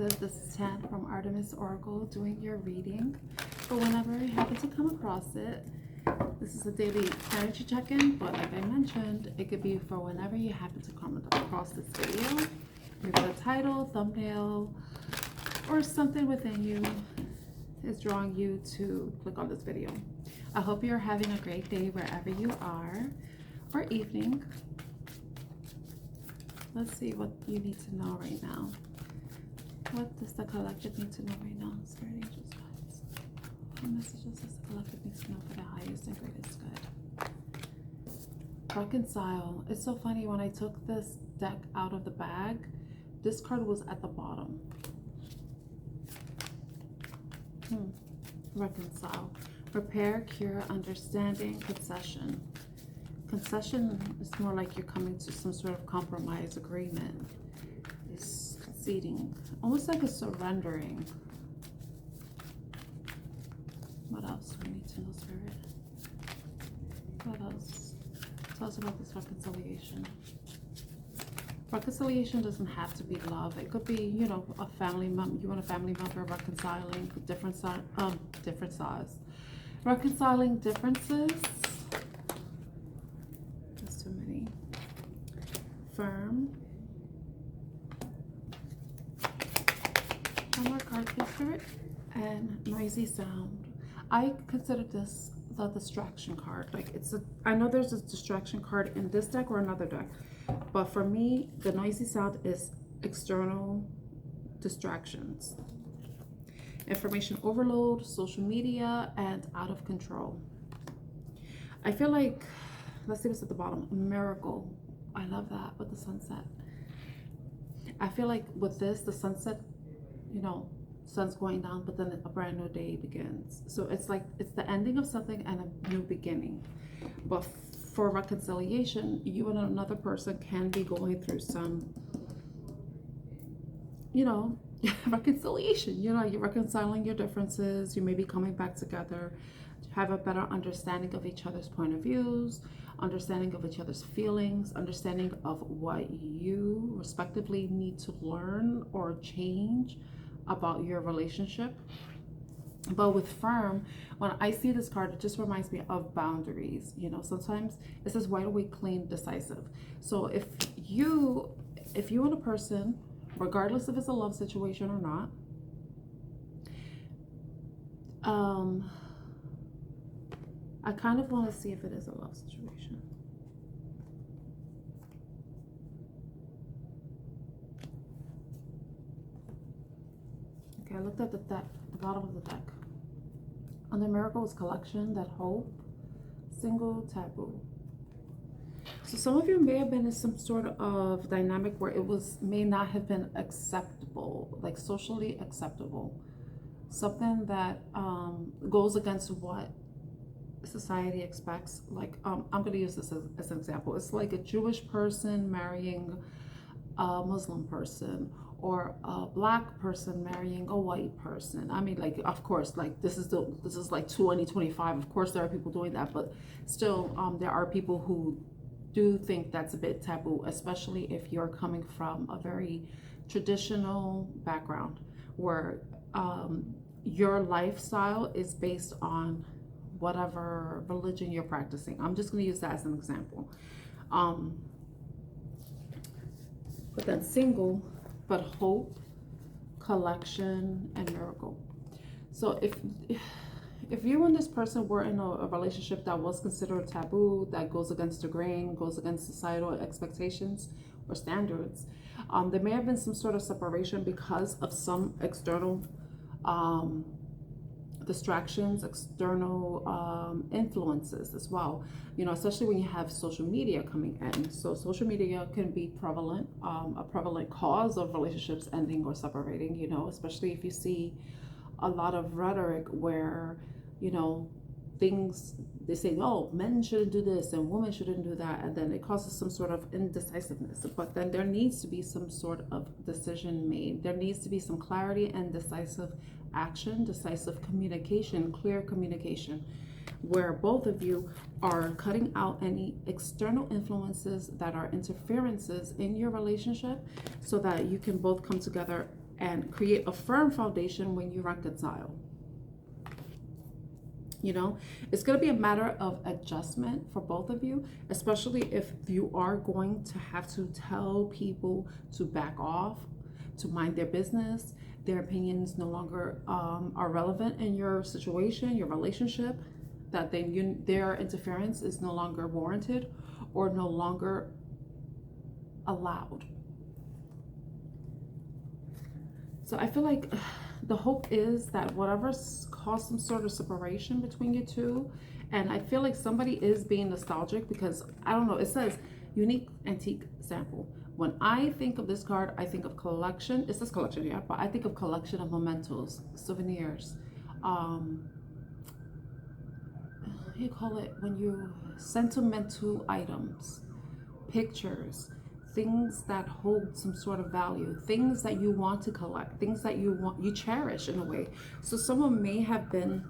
Collective. This is Tan from Artemis Oracle doing your reading for whenever you happen to come across it. This is a daily energy check-in, but like I mentioned, it could be for whenever you happen to come across this video. Maybe the title, thumbnail, or something within you is drawing you to click on this video. I hope you're having a great day wherever you are, or evening. Let's see what you need to know right now. What does the collective need to know right now? Spirit angels, guides. What messages does the collective need to know for the highest and greatest good? Reconcile. It's so funny, when I took this deck out of the bag, this card was at the bottom. Reconcile. Repair, cure, understanding, concession. Concession is more like you're coming to some sort of compromise agreement. It's conceding, almost like a surrendering. What else do we need to know, Spirit? What else? Tell us about this reconciliation. Reconciliation doesn't have to be love. It could be, you know, a family member. You and a family member reconciling different size. Reconciling differences. That's too many. Firm. One more card, please, Spirit. And noisy sound. I consider this the distraction card. Like, it's a, I know there's a distraction card in this deck or another deck, but for me, the noisy sound is external distractions. Information overload, social media, and out of control. I feel like, let's see what's at the bottom. Miracle. I love that with the sunset. I feel like with this, the sunset, you know, sun's going down, but then a brand new day begins. So it's like, it's the ending of something and a new beginning. But for reconciliation, you and another person can be going through some, you know, reconciliation. You know, you're reconciling your differences. You may be coming back together to have a better understanding of each other's point of views, understanding of each other's feelings, understanding of what you respectively need to learn or change about your relationship. But with firm, when I see this card, it just reminds me of boundaries. You know, sometimes it says wide awake, clean, decisive. So if you and a person, regardless if it's a love situation or not, I kind of want to see if it is a love situation. Okay, I looked at the deck, the bottom of the deck. Under miracles collection, that hope, single, taboo. So some of you may have been in some sort of dynamic where it may not have been acceptable, like socially acceptable. Something that goes against what society expects. Like, I'm going to use this as an example. It's like a Jewish person marrying a Muslim person, or a black person marrying a white person. I mean, like, of course, like this is like 2025. Of course, there are people doing that, but still, there are people who do think that's a bit taboo, especially if you're coming from a very traditional background where your lifestyle is based on whatever religion you're practicing. I'm just going to use that as an example. But then single, but hope, collection, and miracle. So if you and this person were in a relationship that was considered taboo, that goes against the grain, goes against societal expectations or standards, there may have been some sort of separation because of some external distractions, external influences as well. You know, especially when you have social media coming in. So social media can be prevalent, a prevalent cause of relationships ending or separating, you know, especially if you see a lot of rhetoric where, you know, things, they say, oh, men shouldn't do this and women shouldn't do that, and then it causes some sort of indecisiveness. But then there needs to be some sort of decision made. There needs to be some clarity and decisive action, decisive communication, clear communication, where both of you are cutting out any external influences that are interferences in your relationship, so that you can both come together and create a firm foundation when you reconcile. You know, it's going to be a matter of adjustment for both of you, especially if you are going to have to tell people to back off, to mind their business. Their opinions no longer are relevant in your situation, your relationship, that their interference is no longer warranted or no longer allowed. So I feel like the hope is that whatever's caused some sort of separation between you two, and I feel like somebody is being nostalgic because, I don't know, it says unique antique sample. When I think of this card, I think of collection. It says collection, yeah, but I think of collection of mementos, souvenirs. What do you call it when you sentimental items, pictures, things that hold some sort of value, things that you want to collect, things that you cherish in a way. So someone may have been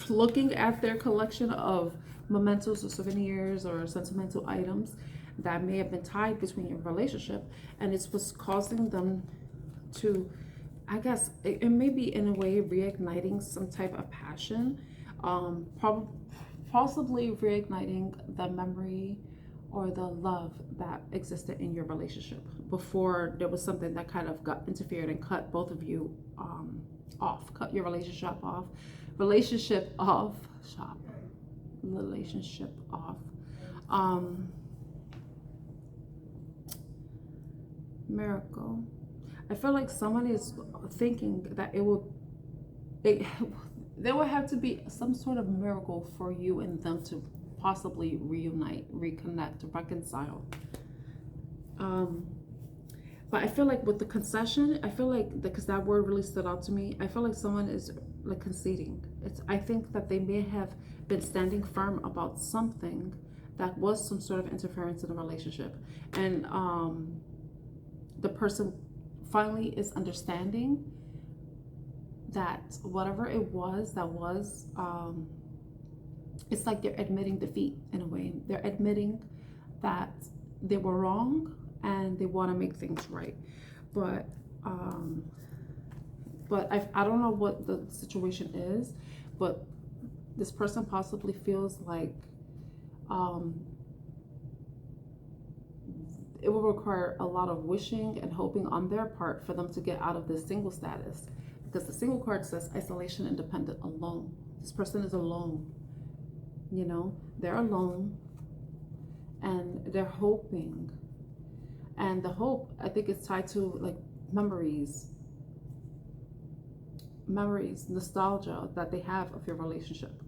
looking at their collection of mementos or souvenirs or sentimental items that may have been tied between your relationship, and it's what's causing them to, I guess it may be in a way reigniting some type of passion, possibly reigniting the memory or the love that existed in your relationship before there was something that kind of got interfered and cut both of you off, cut your relationship off. Miracle. I feel like someone is thinking that there will have to be some sort of miracle for you and them to possibly reunite, reconnect, reconcile. But I feel like with the concession, I feel like, because that word really stood out to me, I feel like someone is like conceding. I think that they may have been standing firm about something that was some sort of interference in the relationship, and the person finally is understanding that whatever it was that was, it's like they're admitting defeat in a way. They're admitting that they were wrong and they want to make things right. But I don't know what the situation is, but this person possibly feels like it will require a lot of wishing and hoping on their part for them to get out of this single status, because the single card says isolation, independent, alone. This person is alone. You know, they're alone and they're hoping, and the hope, I think, is tied to like memories, nostalgia that they have of your relationship.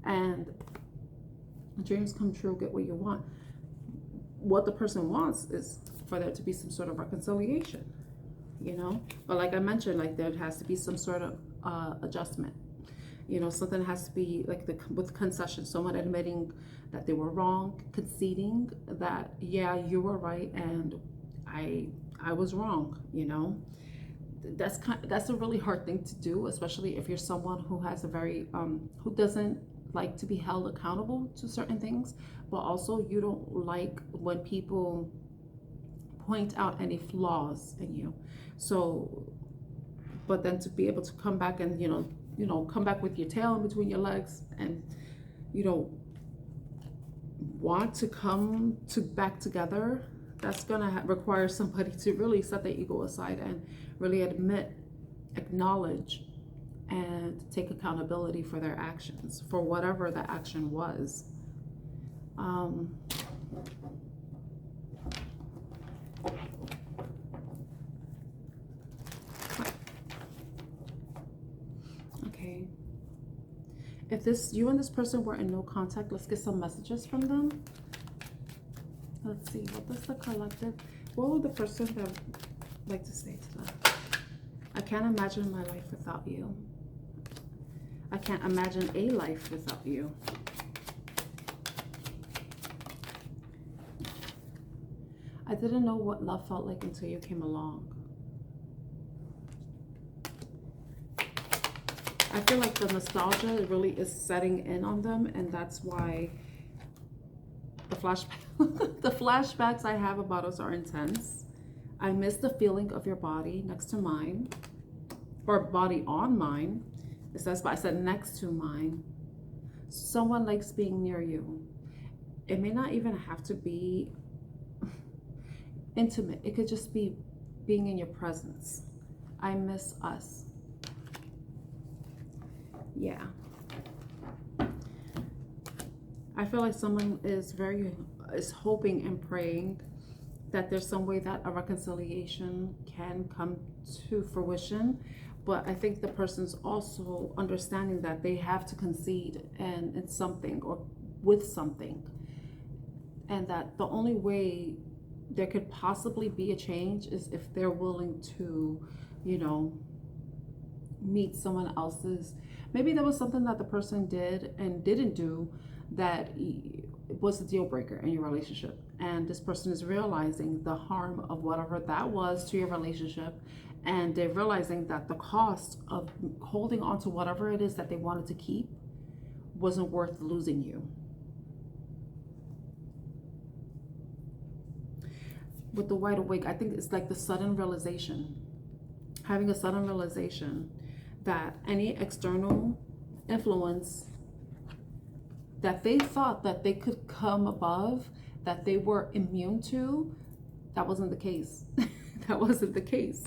And dreams come true, get what you want. What the person wants is for there to be some sort of reconciliation, you know. But like I mentioned, like there has to be some sort of adjustment. You know, something has to be like with concession, someone admitting that they were wrong, conceding that, yeah, you were right and I was wrong. You know, that's a really hard thing to do, especially if you're someone who has a very who doesn't like to be held accountable to certain things, but also you don't like when people point out any flaws in you. So, but then to be able to come back and, you know, come back with your tail in between your legs and, you know, want to come back together, that's gonna require somebody to really set their ego aside and really acknowledge and take accountability for their actions, for whatever the action was. Okay. If you and this person were in no contact, let's get some messages from them. Let's see, what does the collective, what would the person have like to say to them? I can't imagine my life without you. I can't imagine a life without you. I didn't know what love felt like until you came along. I feel like the nostalgia really is setting in on them, and that's why the flashbacks I have about us are intense. I miss the feeling of your body next to mine, or body on mine. It says, but I said next to mine. Someone likes being near you. It may not even have to be intimate. It could just be being in your presence. I miss us. Yeah. I feel like someone is hoping and praying that there's some way that a reconciliation can come to fruition. But I think the person's also understanding that they have to concede and it's something, or with something. And that the only way there could possibly be a change is if they're willing to, you know, meet someone else's. Maybe there was something that the person did and didn't do that was a deal breaker in your relationship. And this person is realizing the harm of whatever that was to your relationship. And they're realizing that the cost of holding on to whatever it is that they wanted to keep wasn't worth losing you. With the wide awake, I think it's like the sudden realization, having a sudden realization that any external influence that they thought that they could come above, that they were immune to, that wasn't the case. That wasn't the case.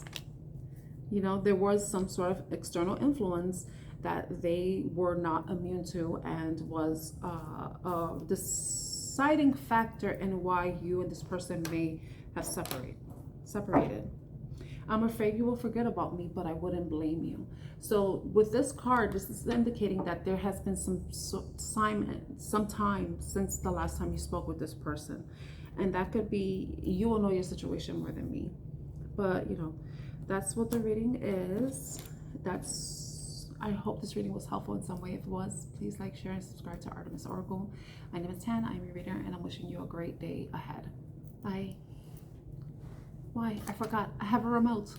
You know, there was some sort of external influence that they were not immune to, and was a deciding factor in why you and this person may have separated. I'm afraid you will forget about me, but I wouldn't blame you. So with this card, this is indicating that there has been some time since the last time you spoke with this person. And that could be, you will know your situation more than me. But, you know, that's what the reading is. I hope this reading was helpful in some way. If it was, please like, share, and subscribe to Artemis Oracle. My name is Tan. I'm your reader, and I'm wishing you a great day ahead. Bye. Why? I forgot. I have a remote.